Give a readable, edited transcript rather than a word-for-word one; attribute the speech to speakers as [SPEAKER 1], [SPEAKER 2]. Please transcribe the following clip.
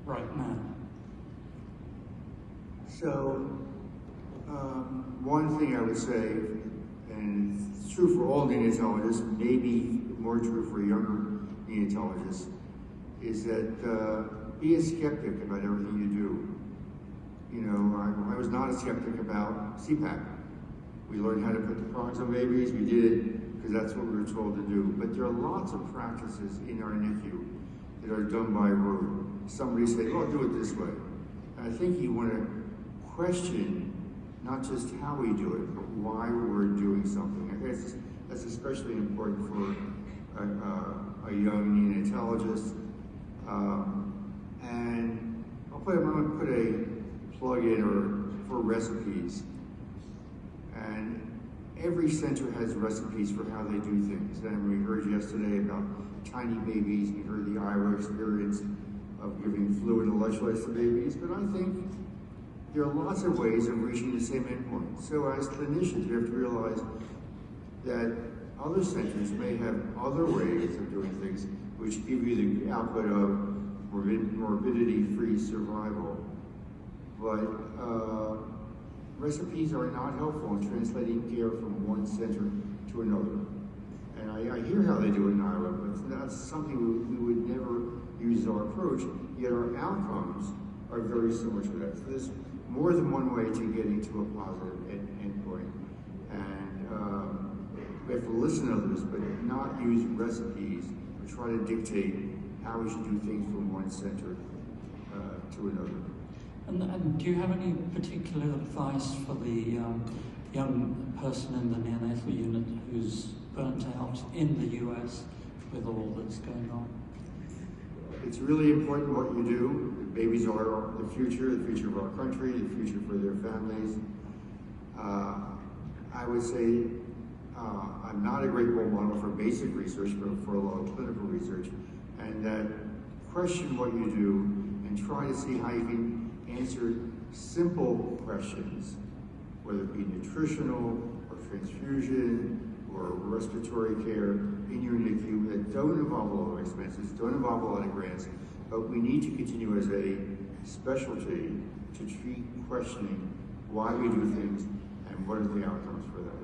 [SPEAKER 1] right now?
[SPEAKER 2] So, one thing I would say, and it's true for all neonatologists, maybe more true for younger neonatologists, is that be a skeptic about everything you do. You know, I was not a skeptic about CPAP. We learned how to put the prongs on babies, we did it because that's what we were told to do. But there are lots of practices in our NICU that are done by rote. Somebody said, oh, do it this way. And I think you want to question not just how we do it, but why we're doing something. I guess that's especially important for a young neonatologist. And I'm going to put a plug in for recipes. And every center has recipes for how they do things. And we heard yesterday about tiny babies. We heard the Iowa experience of giving fluid and electrolytes to babies. But I think there are lots of ways of reaching the same endpoint. So as clinicians, we have to realize that other centers may have other ways of doing things which give you the output of morbidity-free survival. But recipes are not helpful in translating care from one center to another. And I hear how they do it in Iowa, but that's something we would never use as our approach, yet our outcomes are very similar to that. So there's more than one way to getting to a positive endpoint. And we have to listen to others, but not use recipes or try to dictate how we should do things from one center to another.
[SPEAKER 1] And do you have any particular advice for the young person in the neonatal unit who's burnt out in the US with all that's going on?
[SPEAKER 2] It's really important what you do. Babies are the future of our country, the future for their families. I would say I'm not a great role model for basic research, but for a lot of clinical research. And that question what you do and try to see how you can answer simple questions, whether it be nutritional or transfusion or respiratory care in your NICU that don't involve a lot of expenses, don't involve a lot of grants, but we need to continue as a specialty to treat questioning why we do things and what are the outcomes for that.